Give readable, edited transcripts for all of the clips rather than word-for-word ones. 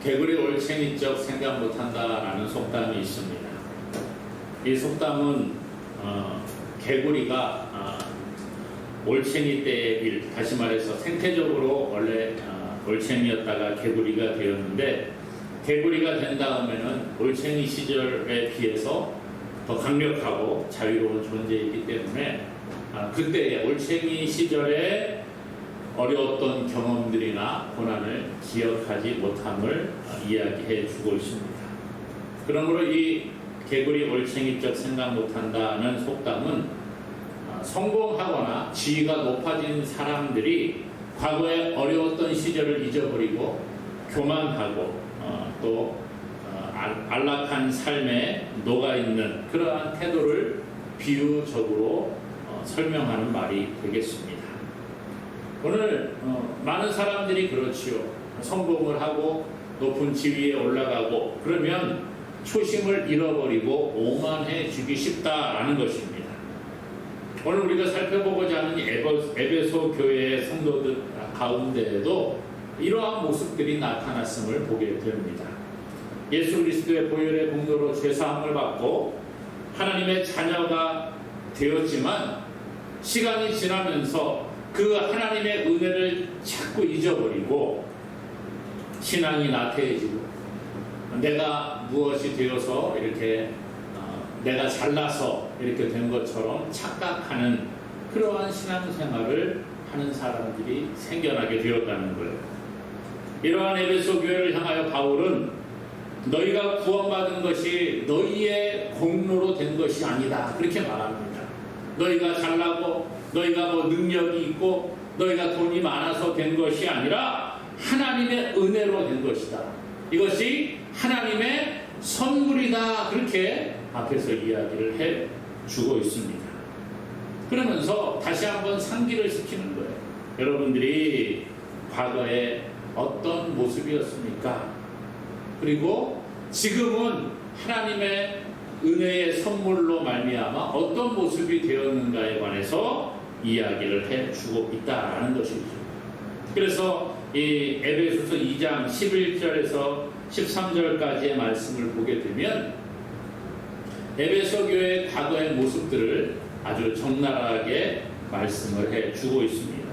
개구리 올챙이적 생각 못한다라는 속담이 있습니다. 이 속담은 개구리가 올챙이 때의 일, 다시 말해서 생태적으로 원래 올챙이였다가 개구리가 되었는데, 개구리가 된 다음에는 올챙이 시절에 비해서 더 강력하고 자유로운 존재이기 때문에 그때의 올챙이 시절에 어려웠던 경험들이나 고난을 기억하지 못함을 이야기해 주고 있습니다. 그러므로 이 개구리 올챙이적 생각 못한다는 속담은 성공하거나 지위가 높아진 사람들이 과거에 어려웠던 시절을 잊어버리고 교만하고 또 안락한 삶에 녹아있는 그러한 태도를 비유적으로 설명하는 말이 되겠습니다. 오늘 많은 사람들이 그렇지요. 성공을 하고 높은 지위에 올라가고 그러면 초심을 잃어버리고 오만해지기 쉽다라는 것입니다. 오늘 우리가 살펴보고자 하는 에베소 교회의 성도들 가운데에도 이러한 모습들이 나타났음을 보게 됩니다. 예수 그리스도의 보혈의 공로로 죄사함을 받고 하나님의 자녀가 되었지만 시간이 지나면서 그 하나님의 은혜를 자꾸 잊어버리고 신앙이 나태해지고 내가 무엇이 되어서 이렇게 내가 잘나서 이렇게 된 것처럼 착각하는 그러한 신앙생활을 하는 사람들이 생겨나게 되었다는 거예요. 이러한 에베소 교회를 향하여 바울은 너희가 구원받은 것이 너희의 공로로 된 것이 아니다 그렇게 말합니다. 너희가 잘나고 너희가 뭐 능력이 있고 너희가 돈이 많아서 된 것이 아니라 하나님의 은혜로 된 것이다. 이것이 하나님의 선물이다 그렇게 앞에서 이야기를 해주고 있습니다. 그러면서 다시 한번 상기를 시키는 거예요. 여러분들이 과거에 어떤 모습이었습니까? 그리고 지금은 하나님의 은혜의 선물로 말미암아 어떤 모습이 되었는가에 관해서 이야기를 해주고 있다는 것이죠. 그래서 이 에베소서 2장 11절에서 13절까지의 말씀을 보게 되면 에베소 교회의 과거의 모습들을 아주 적나라하게 말씀을 해주고 있습니다.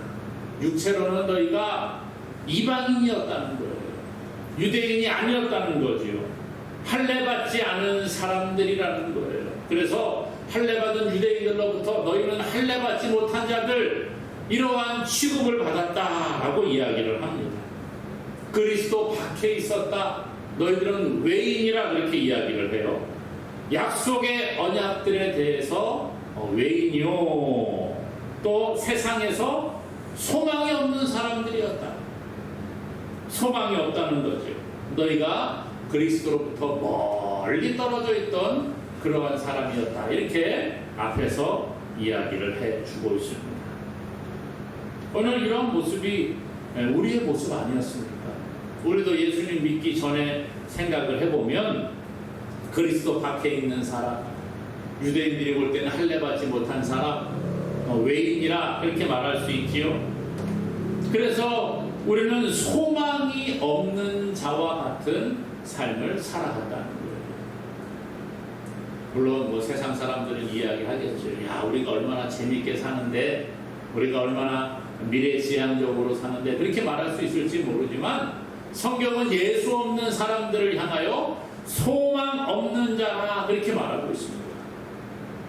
육체로는 너희가 이방인이었다는 거예요. 유대인이 아니었다는 거지요. 할례받지 않은 사람들이라는 거예요. 그래서 할례받은 유대인들로부터 너희는 할례받지 못한 자들 이러한 취급을 받았다라고 이야기를 합니다. 그리스도 밖에 있었다. 너희들은 외인이라 그렇게 이야기를 해요. 약속의 언약들에 대해서 외인이요. 또 세상에서 소망이 없는 사람들이었다. 소망이 없다는 거죠. 너희가 그리스도로부터 멀리 떨어져 있던 그러한 사람이었다. 이렇게 앞에서 이야기를 해주고 있습니다. 오늘 이런 모습이 우리의 모습 아니었습니까? 우리도 예수님 믿기 전에 생각을 해보면 그리스도 밖에 있는 사람, 유대인들이 볼 때는 할례받지 못한 사람, 외인이라 그렇게 말할 수 있지요. 그래서 우리는 소망이 없는 자와 같은 삶을 살아갔다는 거예요. 물론 뭐 세상 사람들은 이야기하겠죠. 야, 우리가 얼마나 재밌게 사는데, 우리가 얼마나 미래지향적으로 사는데 그렇게 말할 수 있을지 모르지만 성경은 예수 없는 사람들을 향하여 소망 없는 자라 그렇게 말하고 있습니다.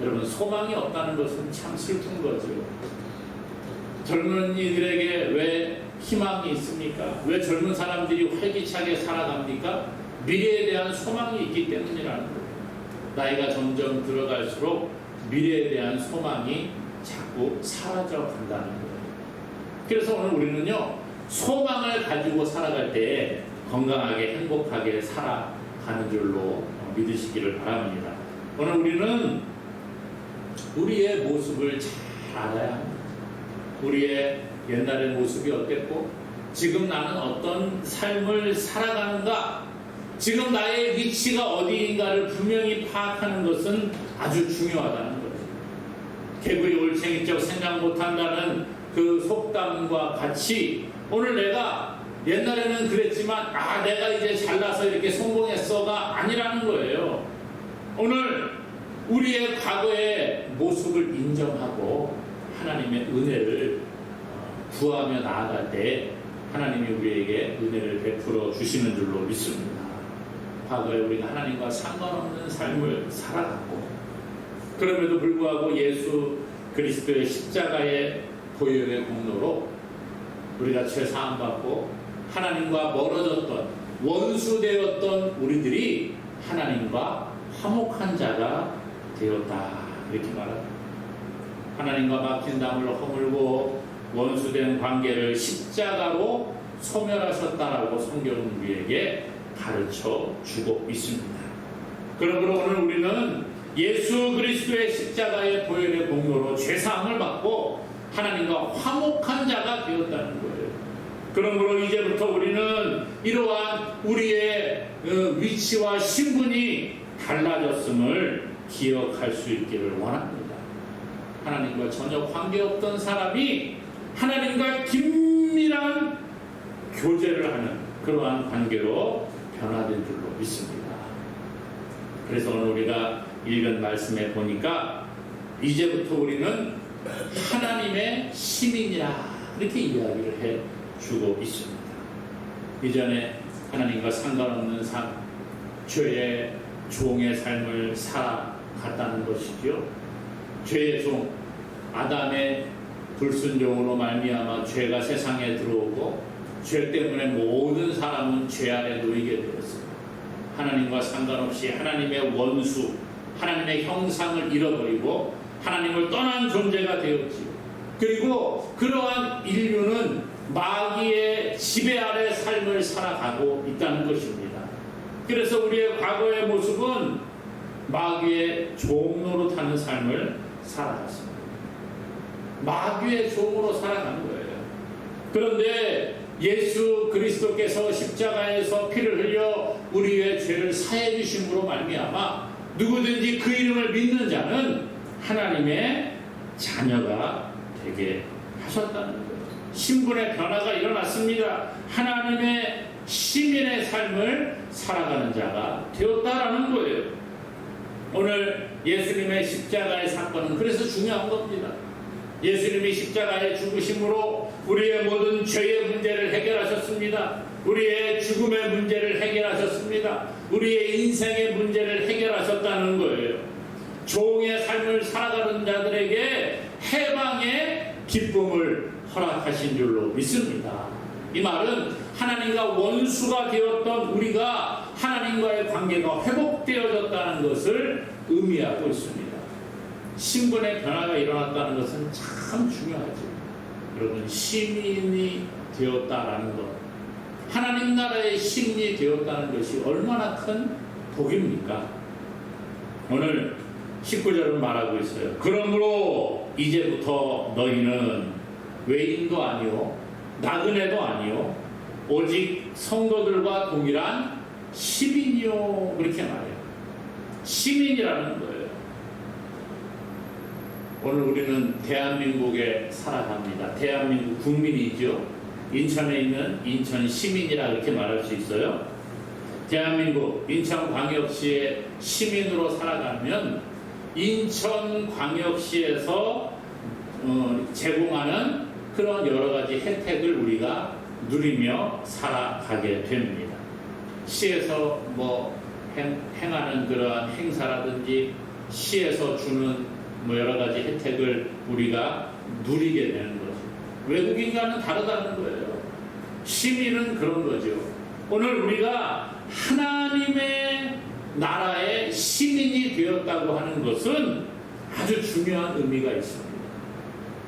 여러분, 소망이 없다는 것은 참 슬픈 거죠. 젊은이들에게 왜 희망이 있습니까? 왜 젊은 사람들이 활기차게 살아갑니까? 미래에 대한 소망이 있기 때문이라는 거예요. 나이가 점점 들어갈수록 미래에 대한 소망이 자꾸 사라져 간다는 거예요. 그래서 오늘 우리는요, 소망을 가지고 살아갈 때 건강하게 행복하게 살아가는 줄로 믿으시기를 바랍니다. 오늘 우리는 우리의 모습을 잘 알아야 합니다. 우리의 옛날의 모습이 어땠고 지금 나는 어떤 삶을 살아가는가, 지금 나의 위치가 어디인가를 분명히 파악하는 것은 아주 중요하다는 거예요. 개구리 올챙이적 생각 못한다는 그 속담과 같이 오늘 내가 옛날에는 그랬지만 내가 이제 잘나서 이렇게 성공했어가 아니라는 거예요. 오늘 우리의 과거의 모습을 인정하고 하나님의 은혜를 구하며 나아갈 때 하나님이 우리에게 은혜를 베풀어 주시는 줄로 믿습니다. 과거에 우리가 하나님과 상관없는 삶을 살아갔고 그럼에도 불구하고 예수 그리스도의 십자가의 보혈의 공로로 우리가 죄 사함 받고 하나님과 멀어졌던 원수되었던 우리들이 하나님과 화목한 자가 되었다 이렇게 말합니다. 하나님과 막힌 담을 허물고 원수된 관계를 십자가로 소멸하셨다라고 성경은 우리에게 가르쳐 주고 있습니다. 그러므로 오늘 우리는 예수 그리스도의 십자가의 보혈의 공로로 죄사함을 받고 하나님과 화목한 자가 되었다는 거예요. 그러므로 이제부터 우리는 이러한 우리의 위치와 신분이 달라졌음을 기억할 수 있기를 원합니다. 하나님과 전혀 관계없던 사람이 하나님과 긴밀한 교제를 하는 그러한 관계로 변화된 줄로 믿습니다. 그래서 오늘 우리가 읽은 말씀에 보니까 이제부터 우리는 하나님의 시민이라 이렇게 이야기를 해주고 있습니다. 이전에 하나님과 상관없는 삶, 죄의 종의 삶을 살아갔다는 것이죠. 죄의 종, 아담의 불순종으로 말미암아 죄가 세상에 들어오고 죄 때문에 모든 사람은 죄 아래 놓이게 되었습니다. 하나님과 상관없이 하나님의 원수, 하나님의 형상을 잃어버리고 하나님을 떠난 존재가 되었지요. 그리고 그러한 인류는 마귀의 지배 아래 삶을 살아가고 있다는 것입니다. 그래서 우리의 과거의 모습은 마귀의 종로로 타는 삶을 살아갔습니다. 마귀의 종으로 살아가는 거예요. 그런데 예수 그리스도께서 십자가에서 피를 흘려 우리의 죄를 사해 주심으로 말미암아 누구든지 그 이름을 믿는 자는 하나님의 자녀가 되게 하셨다는 거예요. 신분의 변화가 일어났습니다. 하나님의 시민의 삶을 살아가는 자가 되었다라는 거예요. 오늘 예수님의 십자가의 사건은 그래서 중요한 겁니다. 예수님이 십자가의 죽으심으로 우리의 모든 죄의 문제를 해결하셨습니다. 우리의 죽음의 문제를 해결하셨습니다. 우리의 인생의 문제를 해결하셨다는 거예요. 종의 삶을 살아가는 자들에게 해방의 기쁨을 허락하신 줄로 믿습니다. 이 말은 하나님과 원수가 되었던 우리가 하나님과의 관계가 회복되어졌다는 것을 의미하고 있습니다. 신분의 변화가 일어났다는 것은 참 중요하죠. 여러분, 시민이 되었다라는 것, 하나님 나라의 시민이 되었다는 것이 얼마나 큰 복입니까? 오늘 19절은 말하고 있어요. 그러므로 이제부터 너희는 외인도 아니요 나그네도 아니요 오직 성도들과 동일한 시민이요, 그렇게 말해요. 시민이라는 거예요. 오늘 우리는 대한민국에 살아갑니다. 대한민국 국민이죠. 인천에 있는 인천 시민이라 그렇게 말할 수 있어요. 대한민국 인천광역시의 시민으로 살아가면 인천광역시에서 제공하는 그런 여러 가지 혜택을 우리가 누리며 살아가게 됩니다. 시에서 행하는 그러한 행사라든지 시에서 주는 여러 가지 혜택을 우리가 누리게 되는 거죠. 외국인과는 다르다는 거예요. 시민은 그런 거죠. 오늘 우리가 하나님의 나라의 시민이 되었다고 하는 것은 아주 중요한 의미가 있습니다.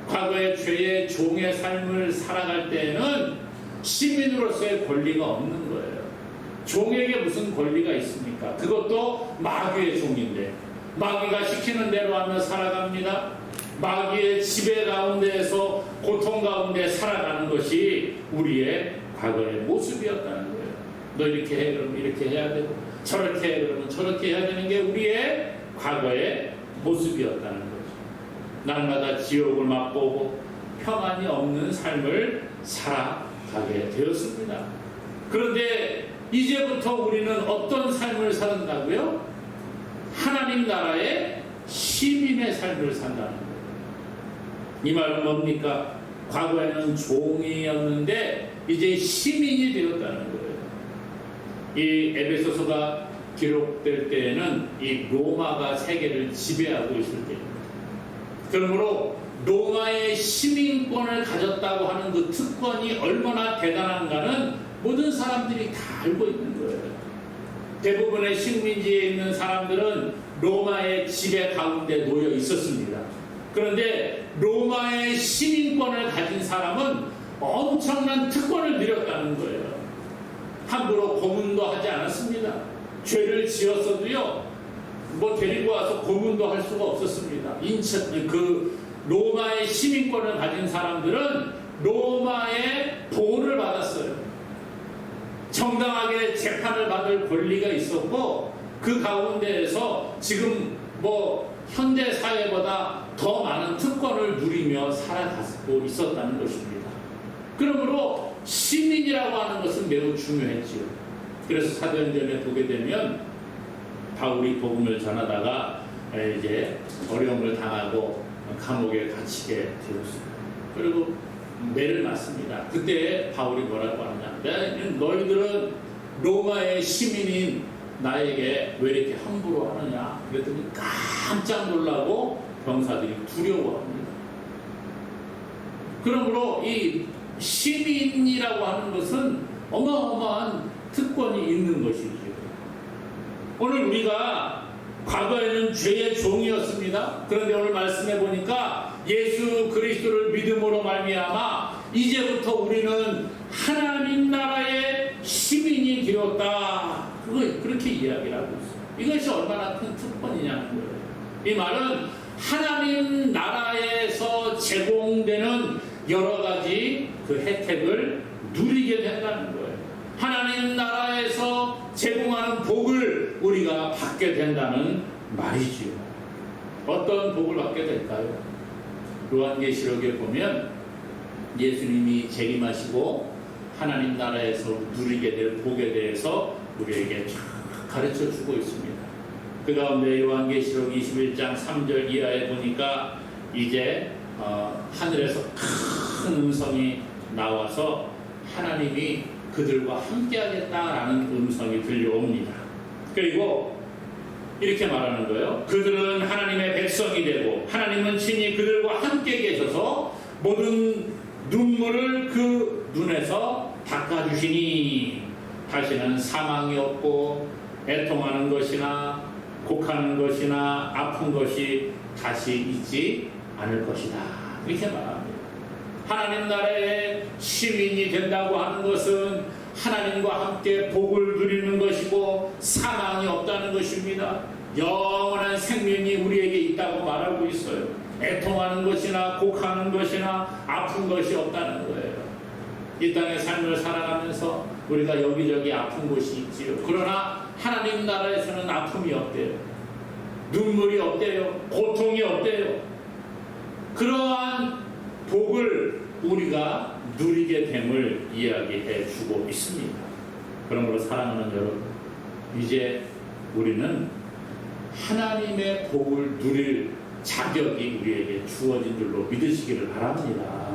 과거의 죄의 종의 삶을 살아갈 때에는 시민으로서의 권리가 없는 거예요. 종에게 무슨 권리가 있습니까? 그것도 마귀의 종인데 마귀가 시키는 대로 하며 살아갑니다. 마귀의 지배 가운데에서 고통 가운데 살아가는 것이 우리의 과거의 모습이었다는 거예요. 너 이렇게 해 그러면 이렇게 해야 되고 저렇게 해 그러면 저렇게 해야 되는 게 우리의 과거의 모습이었다는 거죠. 날마다 지옥을 맛보고 평안이 없는 삶을 살아가는 가게 되었습니다. 그런데 이제부터 우리는 어떤 삶을 산다고요? 하나님 나라의 시민의 삶을 산다는 거예요. 이 말은 뭡니까? 과거에는 종이었는데 이제 시민이 되었다는 거예요. 이 에베소서가 기록될 때에는 이 로마가 세계를 지배하고 있을 때입니다. 그러므로 로마의 시민권을 가졌다고 하는 그 특권이 얼마나 대단한가는 모든 사람들이 다 알고 있는 거예요. 대부분의 식민지에 있는 사람들은 로마의 지배 가운데 놓여 있었습니다. 그런데 로마의 시민권을 가진 사람은 엄청난 특권을 누렸다는 거예요. 함부로 고문도 하지 않았습니다. 죄를 지었어도요, 데리고 와서 고문도 할 수가 없었습니다. 로마의 시민권을 가진 사람들은 로마의 보호를 받았어요. 정당하게 재판을 받을 권리가 있었고, 그 가운데에서 지금 현대 사회보다 더 많은 특권을 누리며 살아가고 있었다는 것입니다. 그러므로 시민이라고 하는 것은 매우 중요했지요. 그래서 사도행전에 보게 되면 바울이 복음을 전하다가 이제 어려움을 당하고 감옥에 갇히게 되었습니다. 그리고 매를 맞습니다. 그때 바울이 뭐라고 하느냐? 너희들은 로마의 시민인 나에게 왜 이렇게 함부로 하느냐? 그랬더니 깜짝 놀라고 병사들이 두려워합니다. 그러므로 이 시민이라고 하는 것은 어마어마한 특권이 있는 것이죠. 오늘 우리가 과거에는 죄의 종이었습니다. 그런데 오늘 말씀해 보니까 예수 그리스도를 믿음으로 말미암아 이제부터 우리는 하나님 나라의 시민이 되었다. 그렇게 이야기를 하고 있어요. 이것이 얼마나 큰 특권이냐는 거예요. 이 말은 하나님 나라에서 제공되는 여러 가지 그 혜택을 누리게 된다는 거예요. 하나님 나라에서 제공하는 복을 우리가 받게 된다는 말이지요. 어떤 복을 받게 될까요? 요한계시록에 보면 예수님이 재림하시고 하나님 나라에서 누리게 될 복에 대해서 우리에게 쫙 가르쳐 주고 있습니다. 그 가운데 요한계시록 21장 3절 이하에 보니까 이제 하늘에서 큰 음성이 나와서 하나님이 그들과 함께 하겠다라는 음성이 들려옵니다. 그리고 이렇게 말하는 거예요. 그들은 하나님의 백성이 되고 하나님은 친히 그들과 함께 계셔서 모든 눈물을 그 눈에서 닦아주시니 다시는 사망이 없고 애통하는 것이나 곡하는 것이나 아픈 것이 다시 있지 않을 것이다. 이렇게 말합니다. 하나님 나라의 시민이 된다고 하는 것은 하나님과 함께 복을 누리는 것이고 사망이 없다는 것입니다. 영원한 생명이 우리에게 있다고 말하고 있어요. 애통하는 것이나 곡하는 것이나 아픈 것이 없다는 거예요. 이 땅의 삶을 살아가면서 우리가 여기저기 아픈 곳이 있지요. 그러나 하나님 나라에서는 아픔이 없대요. 눈물이 없대요. 고통이 없대요. 그러한 복을 우리가 누리게 됨을 이야기해 주고 있습니다. 그러므로 사랑하는 여러분, 이제 우리는 하나님의 복을 누릴 자격이 우리에게 주어진 줄로 믿으시기를 바랍니다.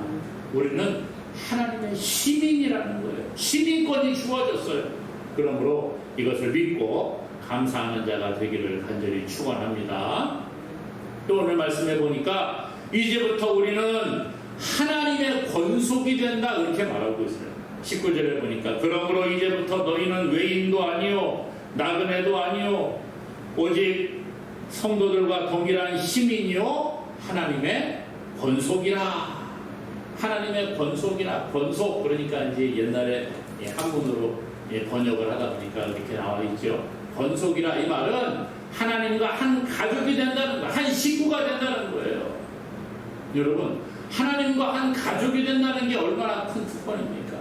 우리는 하나님의 시민이라는 거예요. 시민권이 주어졌어요. 그러므로 이것을 믿고 감사하는 자가 되기를 간절히 축원합니다. 또 오늘 말씀해 보니까 이제부터 우리는 하나님의 권속이 된다 이렇게 말하고 있어요. 19절에 보니까 그러므로 이제부터 너희는 외인도 아니요 나그네도 아니요 오직 성도들과 동일한 시민이요 하나님의 권속이라. 하나님의 권속이라. 권속 그러니까 이제 옛날에 한문으로 번역을 하다 보니까 이렇게 나와 있죠. 권속이라 이 말은 하나님과 한 가족이 된다는 거예요. 한 식구가 된다는 거예요. 여러분, 하나님과 한 가족이 된다는 게 얼마나 큰 특권입니까?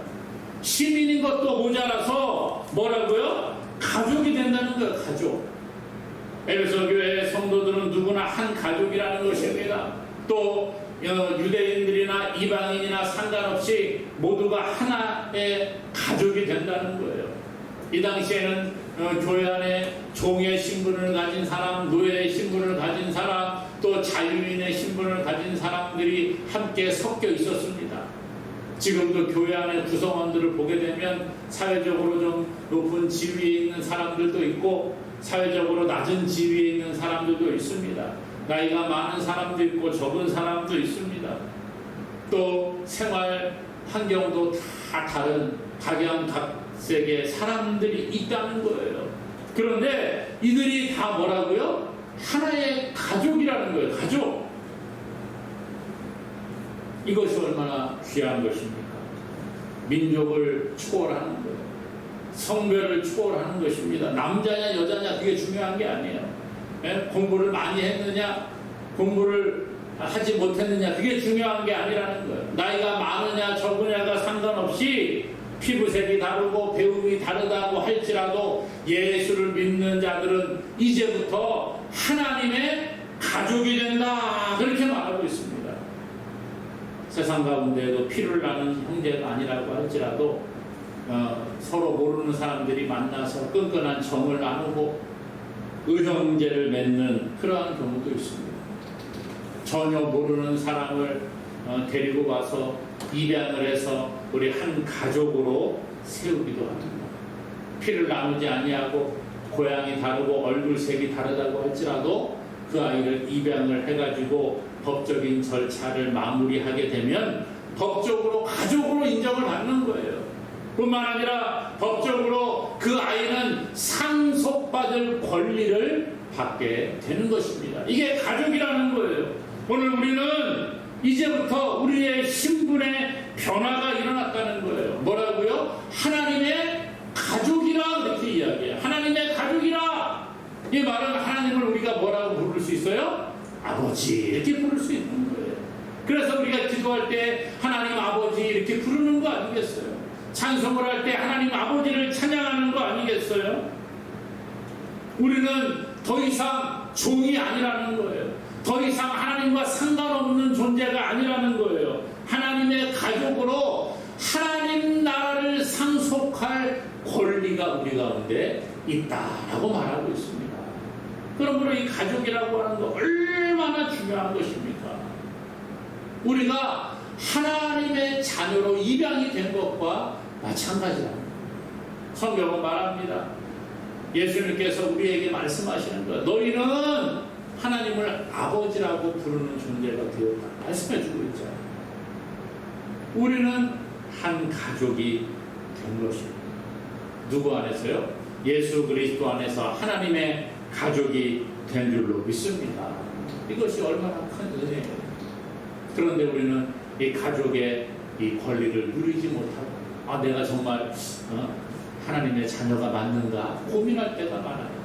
시민인 것도 모자라서 뭐라고요? 가족이 된다는 거예요. 가족. 에베소 교회의 성도들은 누구나 한 가족이라는 것입니다. 또 유대인들이나 이방인이나 상관없이 모두가 하나의 가족이 된다는 거예요. 이 당시에는 교회 안에 종의 신분을 가진 사람, 노예의 신분을 가진 사람, 또 자유인의 신분을 가진 사람들이 함께 섞여 있었습니다. 지금도 교회 안에 구성원들을 보게 되면 사회적으로 좀 높은 지위에 있는 사람들도 있고 사회적으로 낮은 지위에 있는 사람들도 있습니다. 나이가 많은 사람도 있고 적은 사람도 있습니다. 또 생활 환경도 다 다른 각양각색의 사람들이 있다는 거예요. 그런데 이들이 다 뭐라고요? 하나의 가족이라는 거예요. 가족. 이것이 얼마나 귀한 것입니까? 민족을 초월하는 거예요. 성별을 초월하는 것입니다. 남자냐 여자냐 그게 중요한 게 아니에요. 공부를 많이 했느냐 공부를 하지 못했느냐 그게 중요한 게 아니라는 거예요. 나이가 많으냐 적으냐가 상관없이 피부색이 다르고 배움이 다르다고 할지라도 예수를 믿는 자들은 이제부터 하나님의 가족이 된다 그렇게 말하고 있습니다. 세상 가운데에도 피를 나는 형제가 아니라고 할지라도 서로 모르는 사람들이 만나서 끈끈한 정을 나누고 의형제를 맺는 그러한 경우도 있습니다. 전혀 모르는 사람을 데리고 와서 입양을 해서 우리 한 가족으로 세우기도 합니다. 피를 나누지 아니하고 고향이 다르고 얼굴색이 다르다고 할지라도 그 아이를 입양을 해가지고 법적인 절차를 마무리하게 되면 법적으로 가족으로 인정을 받는 거예요. 뿐만 아니라 법적으로 그 아이는 상속받을 권리를 받게 되는 것입니다. 이게 가족이라는 거예요. 오늘 우리는 이제부터 우리의 신분의 변화가 일어났다는 거예요. 뭐라고요? 하나님의 가족이라 그렇게 이야기해요. 하나님의 가족이라. 이 말은 하나님을 우리가 뭐라고 부를 수 있어요? 아버지 이렇게 부를 수 있는 거예요. 그래서 우리가 기도할 때 하나님 아버지 이렇게 부르는 거 아니겠어요? 찬송을 할 때 하나님 아버지를 찬양하는 거 아니겠어요? 우리는 더 이상 종이 아니라는 거예요. 더 이상 하나님과 상관없는 존재가 아니라는 거예요. 하나님의 가족으로 하나님 나라를 상속할 권리가 우리 가운데 있다라고 말하고 있습니다. 그러므로 이 가족이라고 하는 거 얼마나 중요한 것입니까? 우리가 하나님의 자녀로 입양이 된 것과 마찬가지랍니다. 성경은 말합니다. 예수님께서 우리에게 말씀하시는 거예요. 너희는 하나님을 아버지라고 부르는 존재가 되었다. 말씀해주고 있잖아요. 우리는 한 가족이 된 것입니다. 누구 안에서요? 예수 그리스도 안에서 하나님의 가족이 된 줄로 믿습니다. 이것이 얼마나 큰 은혜예요. 그런데 우리는 이 가족의 이 권리를 누리지 못하고 내가 정말 하나님의 자녀가 맞는가 고민할 때가 많아요.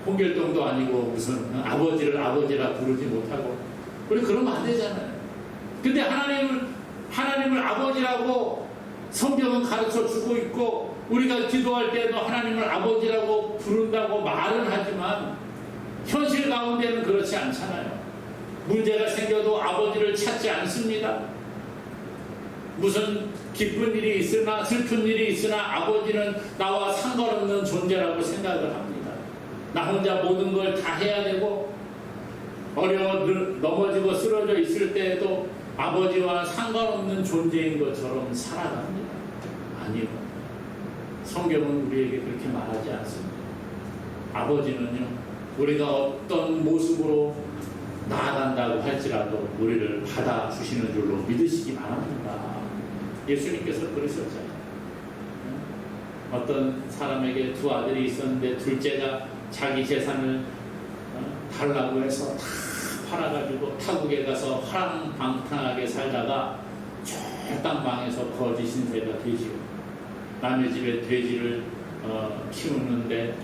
홍길동도 아니고 무슨 아버지를 아버지라 부르지 못하고 우리 그러면 안 되잖아요. 근데 하나님을 아버지라고 성경은 가르쳐 주고 있고 우리가 기도할 때도 하나님을 아버지라고 부른다고 말은 하지만 현실 가운데는 그렇지 않잖아요. 문제가 생겨도 아버지를 찾지 않습니다. 무슨 기쁜 일이 있으나 슬픈 일이 있으나 아버지는 나와 상관없는 존재라고 생각을 합니다. 나 혼자 모든 걸 다 해야 되고 넘어지고 쓰러져 있을 때에도 아버지와 상관없는 존재인 것처럼 살아갑니다. 아니요. 성경은 우리에게 그렇게 말하지 않습니다. 아버지는요, 우리가 어떤 모습으로 나아간다고 할지라도 우리를 받아주시는 줄로 믿으시기 바랍니다. 예수님께서 그러셨잖아요. 어떤 사람에게 두 아들이 있었는데 둘째가 자기 재산을 달라고 해서 다 팔아가지고 타국에 가서 화랑방탕하게 살다가 저 땅방에서 거지 신세가 되지요. 남의 집에 돼지를 키우는데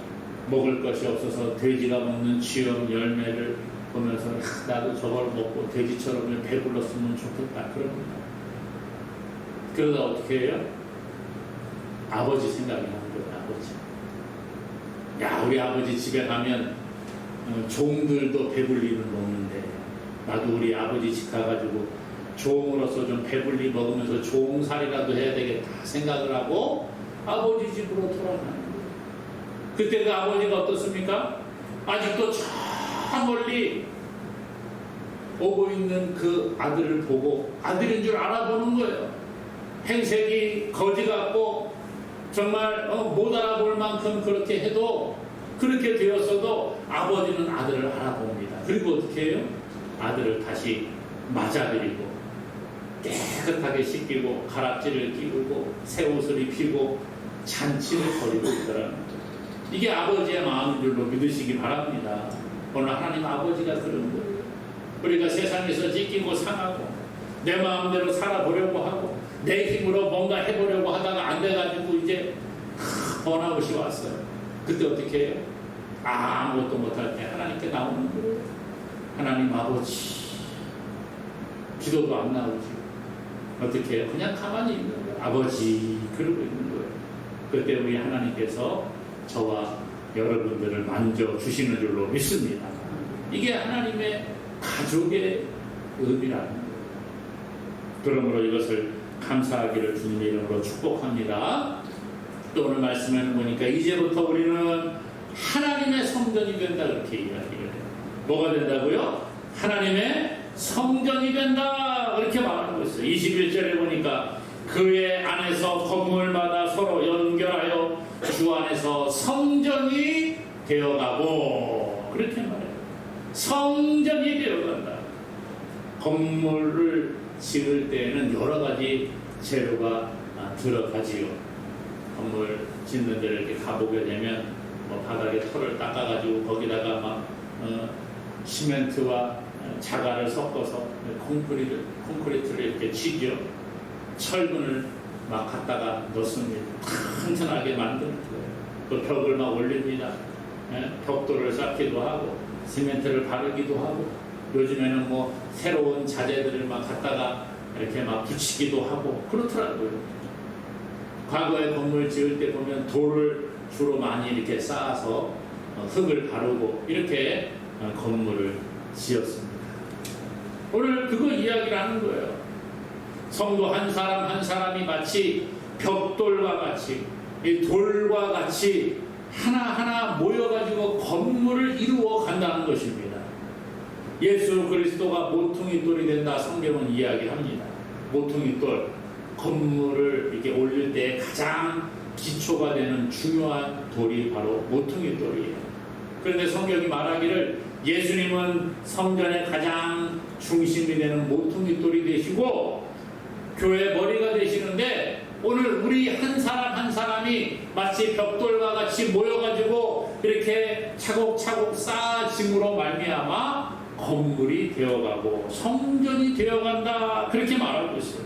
먹을 것이 없어서 돼지가 먹는 쥐염 열매를 보면서 나도 저걸 먹고 돼지처럼 배불렀으면 좋겠다 그럽니다. 그러다 어떻게 해요? 아버지 생각이 나는 거예요. 아버지. 야, 우리 아버지 집에 가면 종들도 배불리는 먹는데 나도 우리 아버지 집 가가지고 종으로서 좀 배불리 먹으면서 종살이라도 해야 되겠다 생각을 하고 아버지 집으로 돌아가는 거예요. 그때 그 아버지가 어떻습니까? 아직도 저 멀리 오고 있는 그 아들을 보고 아들인 줄 알아보는 거예요. 행색이 거지 같고 정말 못 알아볼 만큼 그렇게 해도 그렇게 되었어도 아버지는 아들을 알아봅니다. 그리고 어떻게 해요? 아들을 다시 맞아들이고 깨끗하게 씻기고 가락지를 끼우고 새 옷을 입히고 잔치를 벌이고 있더라는 거죠. 이게 아버지의 마음인 줄로 믿으시기 바랍니다. 오늘 하나님 아버지가 그런 거예요. 우리가 세상에서 찢기고 상하고 내 마음대로 살아보려고 하고 내 힘으로 뭔가 해보려고 하다가 안 돼가지고 이제 번아웃이 왔어요. 그때 어떻게 해요? 아무것도 못할 때 하나님께 나오는 거예요. 하나님 아버지. 기도도 안 나오지. 어떻게 해요? 그냥 가만히 있는 거예요. 아버지 그러고 있는 거예요. 그때 우리 하나님께서 저와 여러분들을 만져주시는 줄로 믿습니다. 이게 하나님의 가족의 의미라는 거예요. 그러므로 이것을 감사하기를 주님의 이름으로 축복합니다. 또 오늘 말씀을 보니까 이제부터 우리는 하나님의 성전이 된다 그렇게 이야기를 해요. 뭐가 된다고요? 하나님의 성전이 된다 그렇게 말하고 있어요. 21절에 보니까 그의 안에서 건물마다 서로 연결하여 주 안에서 성전이 되어가고 그렇게 말해요. 성전이 되어간다. 건물을 지을 때에는 여러 가지 재료가 들어가지요. 건물 짓는 데를 이렇게 가보게 되면 바닥에 털을 닦아가지고 거기다가 막 시멘트와 자갈을 섞어서 콘크리트를 이렇게 치죠. 철근을 막 갖다가 넣습니다. 튼튼하게 만드는 거예요. 또 벽을 막 올립니다. 벽돌을 쌓기도 하고 시멘트를 바르기도 하고 요즘에는 뭐 새로운 자재들을 막 갖다가 이렇게 막 붙이기도 하고 그렇더라고요. 과거에 건물 지을 때 보면 돌을 주로 많이 이렇게 쌓아서 흙을 바르고 이렇게 건물을 지었습니다. 오늘 그거 이야기를 하는 거예요. 성도 한 사람 한 사람이 마치 벽돌과 같이 이 돌과 같이 하나하나 모여가지고 건물을 이루어 간다는 것입니다. 예수 그리스도가 모퉁이 돌이 된다 성경은 이야기합니다. 모퉁이 돌, 건물을 이렇게 올릴 때 가장 기초가 되는 중요한 돌이 바로 모퉁이 돌이에요. 그런데 성경이 말하기를 예수님은 성전의 가장 중심이 되는 모퉁이 돌이 되시고 교회 머리가 되시는데 오늘 우리 한 사람 한 사람이 마치 벽돌과 같이 모여가지고 이렇게 차곡차곡 쌓아짐으로 말미암아 건물이 되어가고 성전이 되어간다 그렇게 말하고 있어요.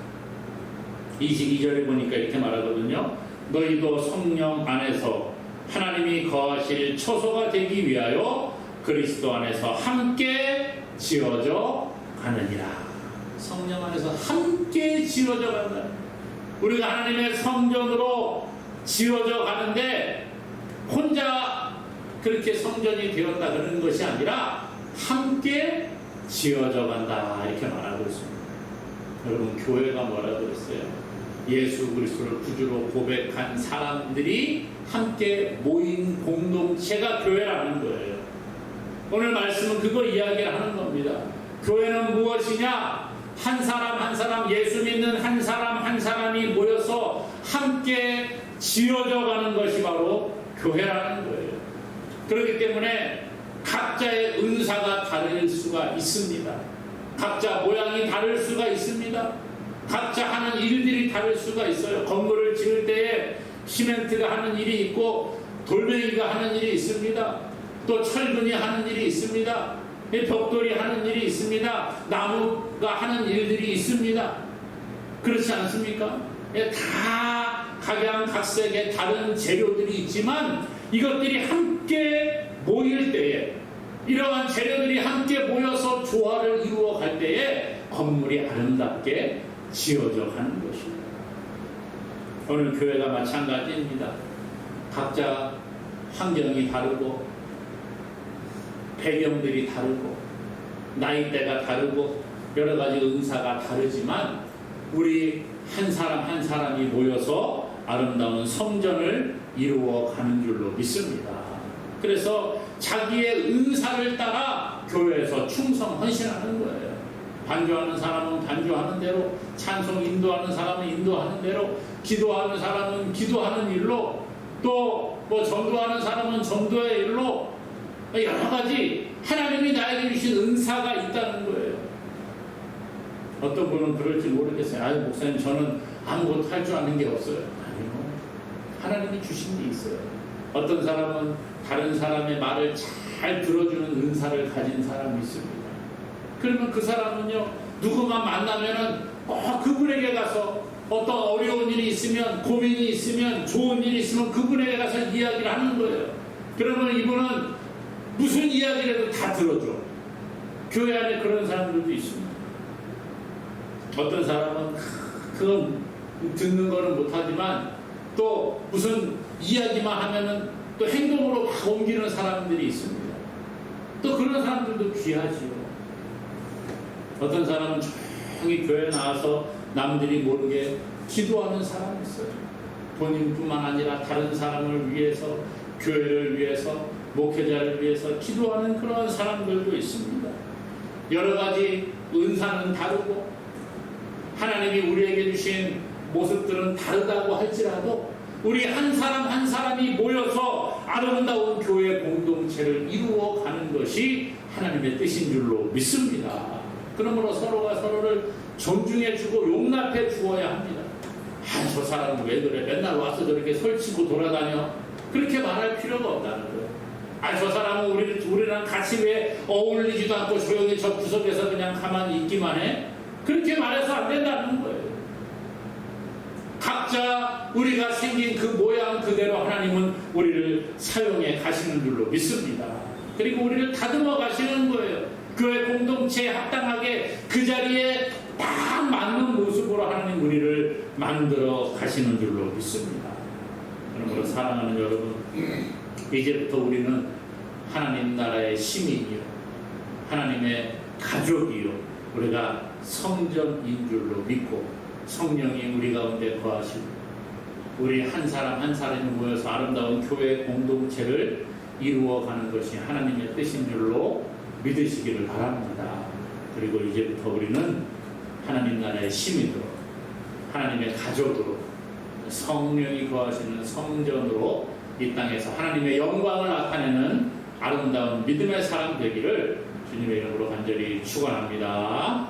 22절에 보니까 이렇게 말하거든요. 너희도 성령 안에서 하나님이 거하실 처소가 되기 위하여 그리스도 안에서 함께 지어져 가느니라. 성령 안에서 함께 지어져 간다. 우리가 하나님의 성전으로 지어져 가는데 혼자 그렇게 성전이 되었다 그러는 것이 아니라 함께 지어져 간다 이렇게 말하고 있습니다. 여러분 교회가 뭐라 그랬어요? 예수 그리스도를 구주로 고백한 사람들이 함께 모인 공동체가 교회라는 거예요. 오늘 말씀은 그거 이야기를 하는 겁니다. 교회는 무엇이냐? 한 사람 한 사람 예수 믿는 한 사람 한 사람이 모여서 함께 지어져 가는 것이 바로 교회라는 거예요. 그렇기 때문에 각자의 은사가 다를 수가 있습니다. 각자 모양이 다를 수가 있습니다. 각자 하는 일들이 다를 수가 있어요. 건물을 지을 때에 시멘트가 하는 일이 있고 돌멩이가 하는 일이 있습니다. 또 철근이 하는 일이 있습니다. 벽돌이 하는 일이 있습니다. 나무가 하는 일들이 있습니다. 그렇지 않습니까? 다 각양각색의 다른 재료들이 있지만 이것들이 함께 모일 때에 이러한 재료들이 함께 모여서 조화를 이루어 갈 때에 건물이 아름답게 지어져 가는 것입니다. 오늘 교회가 마찬가지입니다. 각자 환경이 다르고 배경들이 다르고 나이대가 다르고 여러 가지 은사가 다르지만 우리 한 사람 한 사람이 모여서 아름다운 성전을 이루어 가는 줄로 믿습니다. 그래서 자기의 은사를 따라 교회에서 충성 헌신하는 거예요. 반주하는 사람은 반주하는 대로, 찬송 인도하는 사람은 인도하는 대로, 기도하는 사람은 기도하는 일로, 또 뭐 전도하는 사람은 전도의 일로, 여러 가지 하나님이 나에게 주신 은사가 있다는 거예요. 어떤 분은 그럴지 모르겠어요. 아유, 목사님, 저는 아무것도 할 줄 아는 게 없어요. 아니요. 하나님이 주신 게 있어요. 어떤 사람은 다른 사람의 말을 잘 들어주는 은사를 가진 사람이 있습니다. 그러면 그 사람은요, 누구만 만나면은 그분에게 가서 어떤 어려운 일이 있으면, 고민이 있으면, 좋은 일이 있으면 그분에게 가서 이야기를 하는 거예요. 그러면 이분은 무슨 이야기라도 다 들어줘. 교회 안에 그런 사람들도 있습니다. 어떤 사람은 그건 듣는 거는 못하지만 또 무슨 이야기만 하면은 또 행동으로 막 옮기는 사람들이 있습니다. 또 그런 사람들도 귀하지요. 어떤 사람은 조용히 교회에 나와서 남들이 모르게 기도하는 사람이 있어요. 본인뿐만 아니라 다른 사람을 위해서, 교회를 위해서, 목회자를 위해서 기도하는 그런 사람들도 있습니다. 여러 가지 은사는 다르고 하나님이 우리에게 주신 모습들은 다르다고 할지라도 우리 한 사람 한 사람이 모여서 아름다운 교회 공동체를 이루어 가는 것이 하나님의 뜻인 줄로 믿습니다. 그러므로 서로가 서로를 존중해주고 용납해 주어야 합니다. 저 사람은 왜 그래? 맨날 와서 저렇게 설치고 돌아다녀? 그렇게 말할 필요가 없다는 거예요. 저 사람은 우리랑 같이 왜 어울리지도 않고 조용히 저 구석에서 그냥 가만히 있기만 해? 그렇게 말해서 안 된다는 거예요. 각자 우리가 생긴 그 모양 그대로 하나님은 우리를 사용해 가시는 줄로 믿습니다. 그리고 우리를 다듬어 가시는 거예요. 교회 공동체에 합당하게 그 자리에 딱 맞는 모습으로 하나님 우리를 만들어 가시는 줄로 믿습니다. 그러므로 사랑하는 여러분, 이제부터 우리는 하나님 나라의 시민이요, 하나님의 가족이요, 우리가 성전인 줄로 믿고 성령이 우리 가운데 거하시고 우리 한 사람 한 사람이 모여서 아름다운 교회 공동체를 이루어가는 것이 하나님의 뜻인 줄로 믿으시기를 바랍니다. 그리고 이제부터 우리는 하나님 나라의 시민으로, 하나님의 가족으로, 성령이 거하시는 성전으로 이 땅에서 하나님의 영광을 나타내는 아름다운 믿음의 사람 되기를 주님의 이름으로 간절히 축원합니다.